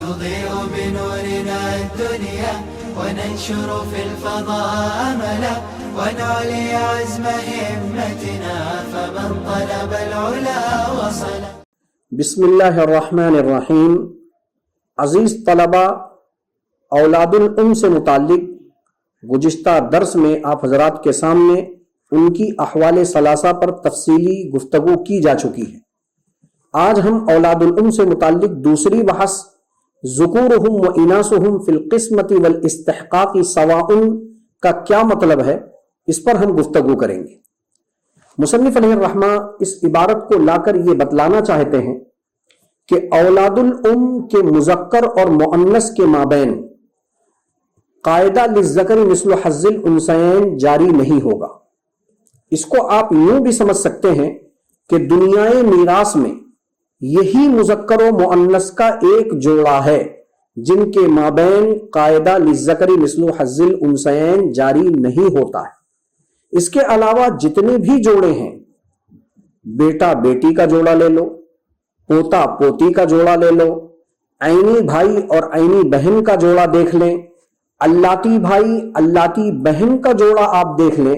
نضيء بنورنا الدنيا وننشر في الفضاء أملا ونعلي عزم همتنا فمن طلب العلا وصل. بسم اللہ الرحمن الرحیم. عزیز طلبہ، اولاد الام سے متعلق گزشتہ درس میں آپ حضرات کے سامنے ان کی احوال ثلاثہ پر تفصیلی گفتگو کی جا چکی ہے. آج ہم اولاد الام سے متعلق دوسری بحث ذکورہم و اناسہم فی القسمت والاستحقاق سواء کا کیا مطلب ہے، اس پر ہم گفتگو کریں گے. مصنف علیہ الرحمہ اس عبارت کو لا کر یہ بتلانا چاہتے ہیں کہ اولاد الام کے مذکر اور مؤنث کے مابین قاعدہ للذکر مثل حظ الانثیین جاری نہیں ہوگا. اس کو آپ یوں بھی سمجھ سکتے ہیں کہ دنیائے میراث میں یہی مذکر و مؤنث کا ایک جوڑا ہے جن کے مابین قاعدہ للذکر مثل حظ الانثیین جاری نہیں ہوتا ہے. اس کے علاوہ جتنے بھی جوڑے ہیں، بیٹا بیٹی کا جوڑا لے لو، پوتا پوتی کا جوڑا لے لو، عینی بھائی اور عینی بہن کا جوڑا دیکھ لیں، اللاتی بھائی اللاتی بہن کا جوڑا آپ دیکھ لیں،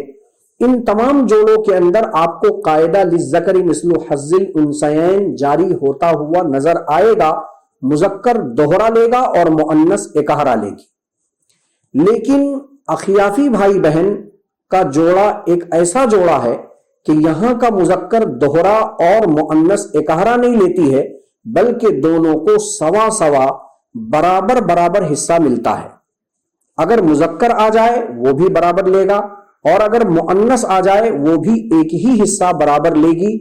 ان تمام جوڑوں کے اندر آپ کو قاعدہ للذکر مثل حظ الانثیین جاری ہوتا ہوا نظر آئے گا. مذکر دوہرا لے گا اور مؤنث اکہرا لے گی. لیکن اخیافی بھائی بہن کا جوڑا ایک ایسا جوڑا ہے کہ یہاں کا مذکر دوہرا اور مؤنث اکہرا نہیں لیتی ہے، بلکہ دونوں کو سوا سوا برابر برابر حصہ ملتا ہے. اگر مذکر آ جائے وہ بھی برابر لے گا اور اگر مؤنث آ جائے وہ بھی ایک ہی حصہ برابر لے گی.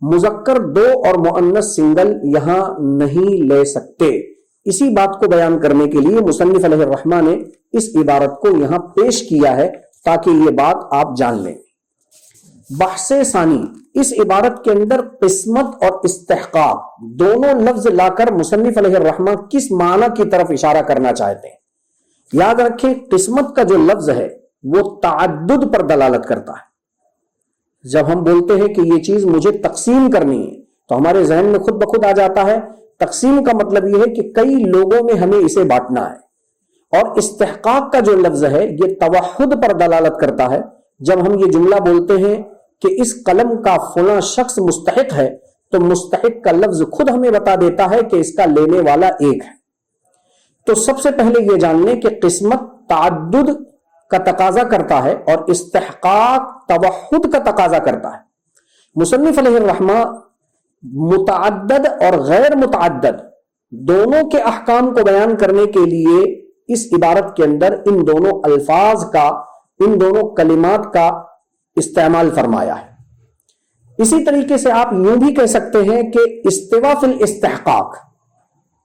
مذکر دو اور مؤنث سنگل یہاں نہیں لے سکتے. اسی بات کو بیان کرنے کے لیے مصنف علیہ الرحمہ نے اس عبارت کو یہاں پیش کیا ہے تاکہ یہ بات آپ جان لیں. بحث ثانی، اس عبارت کے اندر قسمت اور استحقاق دونوں لفظ لا کر مصنف علیہ الرحمہ کس معنی کی طرف اشارہ کرنا چاہتے ہیں. یاد رکھیں، قسمت کا جو لفظ ہے وہ تعدد پر دلالت کرتا ہے. جب ہم بولتے ہیں کہ یہ چیز مجھے تقسیم کرنی ہے تو ہمارے ذہن میں خود بخود آ جاتا ہے تقسیم کا مطلب یہ ہے کہ کئی لوگوں میں ہمیں اسے بانٹنا ہے. اور استحقاق کا جو لفظ ہے یہ توحد پر دلالت کرتا ہے. جب ہم یہ جملہ بولتے ہیں کہ اس قلم کا فلاں شخص مستحق ہے تو مستحق کا لفظ خود ہمیں بتا دیتا ہے کہ اس کا لینے والا ایک ہے. تو سب سے پہلے یہ جان لیں کہ قسمت تعدد کا تقاضا کرتا ہے اور استحقاق توحد کا تقاضا کرتا ہے. مصنف علیہ الرحمہ متعدد اور غیر متعدد دونوں کے احکام کو بیان کرنے کے لیے اس عبارت کے اندر ان دونوں الفاظ کا، ان دونوں کلمات کا استعمال فرمایا ہے. اسی طریقے سے آپ یوں بھی کہہ سکتے ہیں کہ استوا فی الاستحقاق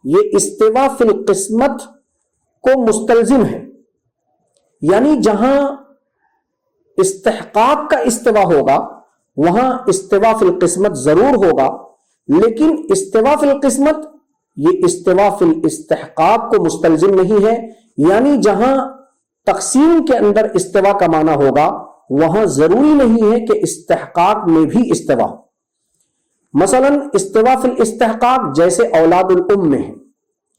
یہ استوا فی القسمت کو مستلزم ہے. یعنی جہاں استحقاق کا استوا ہوگا وہاں استوا فی القسمت ضرور ہوگا، لیکن استوا فی القسمت یہ استوا فی الاستحقاق کو مستلزم نہیں ہے. یعنی جہاں تقسیم کے اندر استوا کا معنی ہوگا وہاں ضروری نہیں ہے کہ استحقاق میں بھی استوا ہو. مثلا استوا فی الاستحقاق جیسے اولاد الام میں ہے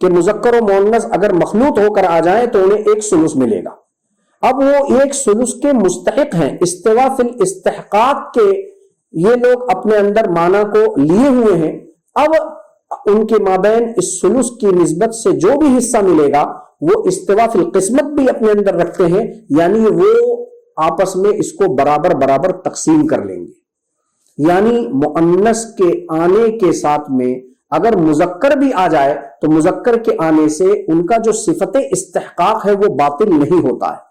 کہ مذکر و مؤنث اگر مخلوط ہو کر آ جائیں تو انہیں ایک ثلث ملے گا. اب وہ ایک ثلث کے مستحق ہیں. استوا فی الاستحقاق کے یہ لوگ اپنے اندر معنی کو لیے ہوئے ہیں. اب ان کے مابین اس ثلث کی نسبت سے جو بھی حصہ ملے گا وہ استوا فی القسمت بھی اپنے اندر رکھتے ہیں، یعنی وہ آپس میں اس کو برابر برابر تقسیم کر لیں گے. یعنی مؤنث کے آنے کے ساتھ میں اگر مذکر بھی آ جائے تو مذکر کے آنے سے ان کا جو صفت استحقاق ہے وہ باطل نہیں ہوتا ہے.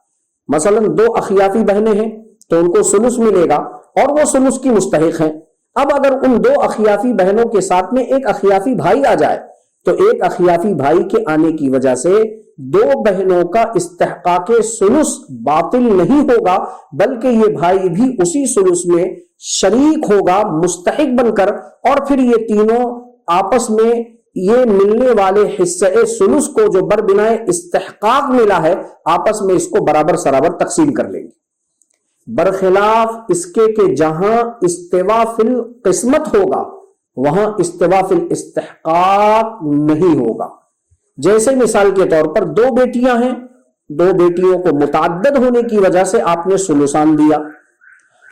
مثلا دو اخیافی بہنیں ہیں تو ان کو ثلث ملے گا اور وہ ثلث کی مستحق ہیں. اب اگر ان دو اخیافی بہنوں کے ساتھ میں ایک اخیافی بھائی آ جائے تو ایک اخیافی بھائی کے آنے کی وجہ سے دو بہنوں کا استحقاق ثلث باطل نہیں ہوگا، بلکہ یہ بھائی بھی اسی ثلث میں شریک ہوگا مستحق بن کر، اور پھر یہ تینوں آپس میں یہ ملنے والے حصے ثلث کو جو بربنائے استحقاق ملا ہے آپس میں اس کو برابر سرابر تقسیم کر لیں گے. برخلاف اس کے کہ جہاں استوا فی القسمت ہوگا وہاں استوا فی الاستحقاق نہیں ہوگا. جیسے مثال کے طور پر دو بیٹیاں ہیں، دو بیٹیوں کو متعدد ہونے کی وجہ سے آپ نے سلوسان دیا.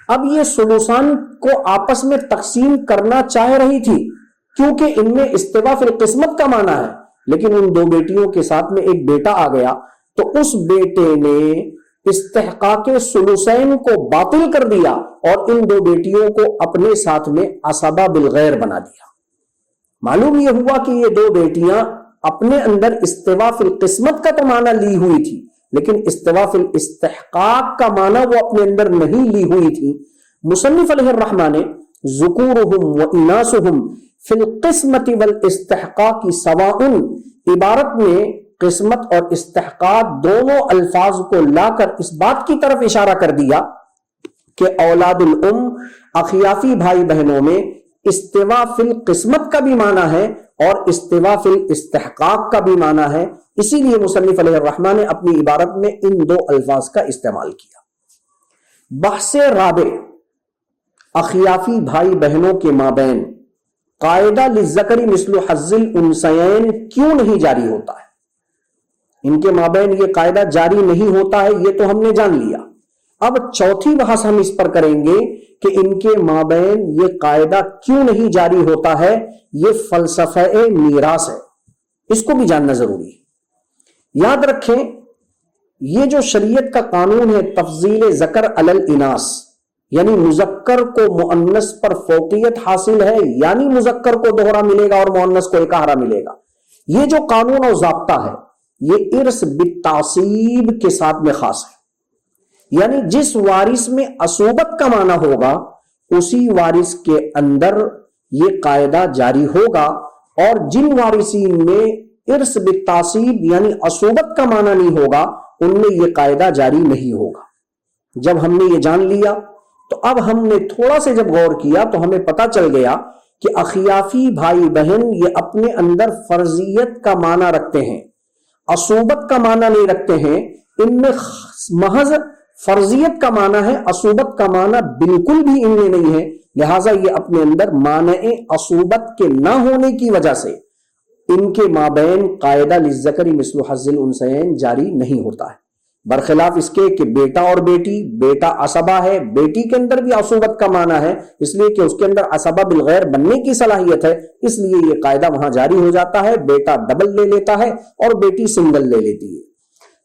اب یہ سلوسان کو آپس میں تقسیم کرنا چاہ رہی تھی کیونکہ ان میں استوا فی القسمت کا معنی ہے، لیکن ان دو بیٹیوں کے ساتھ میں ایک بیٹا آ گیا تو اس بیٹے نے استحقاق سلوسین کو باطل کر دیا اور ان دو بیٹیوں کو اپنے ساتھ میں عصبہ بالغیر بنا دیا. معلوم یہ ہوا کہ یہ دو بیٹیاں اپنے اندر استوا فی القسمت کا تو معنی لی ہوئی تھی، لیکن استوا فی الاستحقاق کا معنی وہ اپنے اندر نہیں لی ہوئی تھی. مصنف علیہ الرحمہ نے ذکورہم و اناسہم فی القسمت والاستحقاق سواء عبارت میں قسمت اور استحقاق دونوں الفاظ کو لا کر اس بات کی طرف اشارہ کر دیا کہ اولاد الام اخیافی بھائی بہنوں میں استوا فی القسمت کا بھی معنی ہے اور استوا فی الاستحقاق کا بھی معنی ہے. اسی لیے مصنف علیہ الرحمہ نے اپنی عبارت میں ان دو الفاظ کا استعمال کیا. بحث رابع، اخیافی بھائی بہنوں کے مابین قاعدہ للذکر مثل حظ الانثیین کیوں نہیں جاری ہوتا ہے؟ ان کے مابین یہ قاعدہ جاری نہیں ہوتا ہے، یہ تو ہم نے جان لیا. اب چوتھی بحث ہم اس پر کریں گے کہ ان کے مابین یہ قاعدہ کیوں نہیں جاری ہوتا ہے. یہ فلسفہ میراث ہے، اس کو بھی جاننا ضروری ہے. یاد رکھیں، یہ جو شریعت کا قانون ہے تفضیل ذکر علی الاناث، یعنی مذکر کو مؤنث پر فوقیت حاصل ہے، یعنی مذکر کو دوہرا ملے گا اور مؤنث کو اکہرا ملے گا. یہ جو قانون اور ضابطہ ہے یہ ارث بالتعصیب کے ساتھ میں خاص ہے، یعنی جس وارث میں عصوبت کا معنی ہوگا اسی وارث کے اندر یہ قاعدہ جاری ہوگا، اور جن وارثین میں ارث بالتعصیب یعنی عصوبت کا معنی نہیں ہوگا ان میں یہ قاعدہ جاری نہیں ہوگا. جب ہم نے یہ جان لیا تو اب ہم نے تھوڑا سے جب غور کیا تو ہمیں پتا چل گیا کہ اخیافی بھائی بہن یہ اپنے اندر فرضیت کا معنی رکھتے ہیں، عصوبت کا معنی نہیں رکھتے ہیں. ان میں محض فرضیت کا معنی ہے، عصوبت کا معنی بالکل بھی ان میں نہیں ہے. لہٰذا یہ اپنے اندر معنی عصوبت کے نہ ہونے کی وجہ سے ان کے مابین قاعدہ للذکر مثل حظ الانثیین جاری نہیں ہوتا ہے، برخلاف اس کے کہ بیٹا اور بیٹی، بیٹا عصبہ ہے، بیٹی کے اندر بھی عصوبت کا معنی ہے، اس لیے کہ اس کے اندر عصبہ بالغیر بننے کی صلاحیت ہے، اس لیے یہ قاعدہ وہاں جاری ہو جاتا ہے. بیٹا ڈبل لے لیتا ہے اور بیٹی سنگل لے لیتی ہے.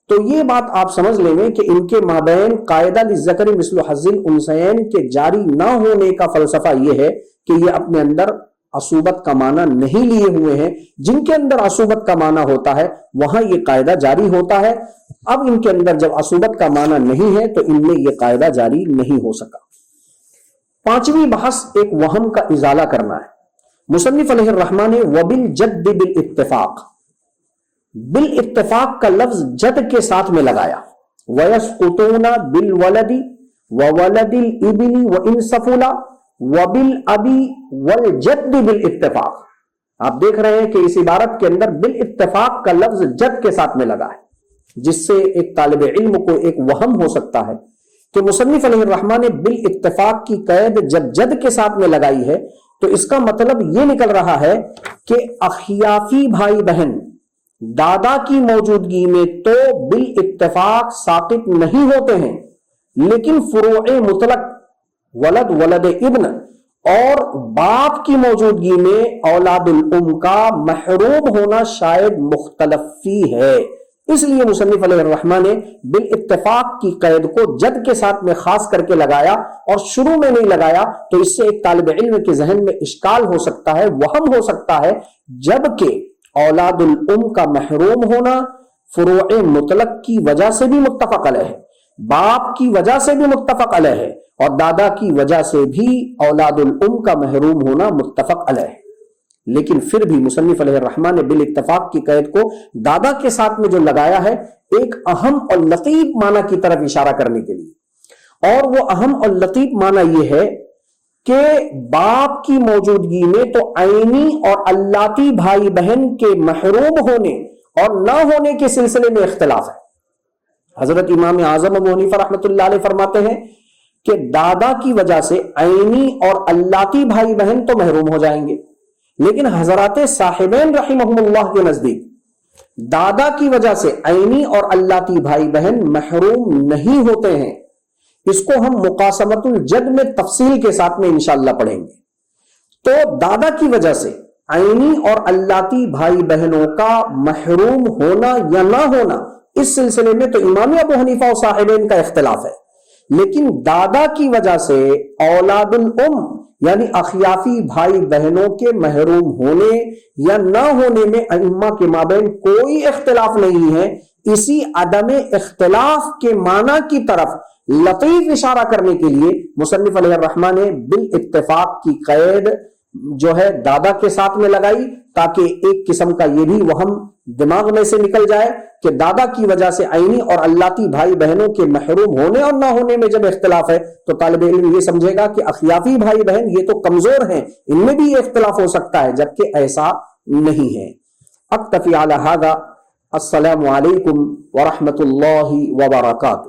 تو یہ بات آپ سمجھ لیں گے کہ ان کے مابین قاعدہ للذکر مثل حظ الانثیین کے جاری نہ ہونے کا فلسفہ یہ ہے کہ یہ اپنے اندر عصوبت کا معنی نہیں لیے ہوئے ہیں. جن کے اندر عصوبت کا معنی ہوتا ہے وہاں یہ قاعدہ جاری ہوتا ہے. اب ان کے اندر جب عصوبت کا معنی نہیں ہے تو ان میں یہ قاعدہ جاری نہیں ہو سکا. پانچویں بحث ایک وہم کا ازالہ کرنا ہے. مصنف علیہ الرحمہ نے وبالجد بالاتفاق، بالاتفاق کا لفظ جد کے ساتھ میں لگایا. وَيَسْقُطُونَ بِالْوَلَدِ وَوَلَدِ الْإِبْنِ وَإِنْ سَفُلَ وَبِالْأَبِ وَالْجَدِّ بِالْاتِّفَاقِ. آپ دیکھ رہے ہیں کہ اس عبارت کے اندر بالاتفاق کا لفظ جد کے ساتھ میں لگا ہے، جس سے ایک طالب علم کو ایک وہم ہو سکتا ہے کہ مصنف علیہ الرحمہ نے بالاتفاق کی قید جب جد کے ساتھ میں لگائی ہے تو اس کا مطلب یہ نکل رہا ہے کہ اخیافی بھائی بہن دادا کی موجودگی میں تو بالاتفاق ساقط نہیں ہوتے ہیں، لیکن فروع مطلق ولد، ولد ابن اور باپ کی موجودگی میں اولاد الام کا محروم ہونا شاید مختلف فی ہے. اس لیے مصنف علیہ الرحمہ نے بالاتفاق کی قید کو جد کے ساتھ میں خاص کر کے لگایا اور شروع میں نہیں لگایا، تو اس سے ایک طالب علم کے ذہن میں اشکال ہو سکتا ہے، وہم ہو سکتا ہے، جبکہ اولاد الام کا محروم ہونا فروع مطلق کی وجہ سے بھی متفق علیہ ہے، باپ کی وجہ سے بھی متفق علیہ ہے، اور دادا کی وجہ سے بھی اولاد الام کا محروم ہونا متفق علیہ ہے. لیکن پھر بھی مصنف علیہ الرحمہ نے بالاتفاق کی قید کو دادا کے ساتھ میں جو لگایا ہے ایک اہم اور لطیف معنی کی طرف اشارہ کرنے کے لیے، اور وہ اہم اور لطیف معنی یہ ہے کہ باپ کی موجودگی میں تو عینی اور اللاتی بھائی بہن کے محروم ہونے اور نہ ہونے کے سلسلے میں اختلاف ہے. حضرت امام اعظم ابو حنیفہ رحمۃ اللہ علیہ فرماتے ہیں کہ دادا کی وجہ سے عینی اور اللاتی بھائی بہن تو محروم ہو جائیں گے، لیکن حضرات صاحبین رحمہم اللہ کے نزدیک دادا کی وجہ سے عینی اور اللاتی بھائی بہن محروم نہیں ہوتے ہیں. اس کو ہم مقاسمت الجد میں تفصیل کے ساتھ میں انشاءاللہ پڑھیں گے. تو دادا کی وجہ سے عینی اور اللاتی بھائی بہنوں کا محروم ہونا یا نہ ہونا، اس سلسلے میں تو امام ابو حنیفہ اور صاحبین کا اختلاف ہے. لیکن دادا کی وجہ سے اولاد الام یعنی اخیافی بھائی بہنوں کے محروم ہونے یا نہ ہونے میں ائمہ کے مابین کوئی اختلاف نہیں ہے. اسی عدم اختلاف کے معنی کی طرف لطیف اشارہ کرنے کے لیے مصنف علیہ الرحمہ نے بالاتفاق کی قید جو ہے دادا کے ساتھ میں لگائی، تاکہ ایک قسم کا یہ بھی وہم دماغ میں سے نکل جائے کہ دادا کی وجہ سے عینی اور اللاتی بھائی بہنوں کے محروم ہونے اور نہ ہونے میں جب اختلاف ہے تو طالب علم یہ سمجھے گا کہ اخیافی بھائی بہن یہ تو کمزور ہیں، ان میں بھی یہ اختلاف ہو سکتا ہے، جبکہ ایسا نہیں ہے. اکتفی علی ھذا. السلام علیکم ورحمۃ اللہ وبرکاتہ.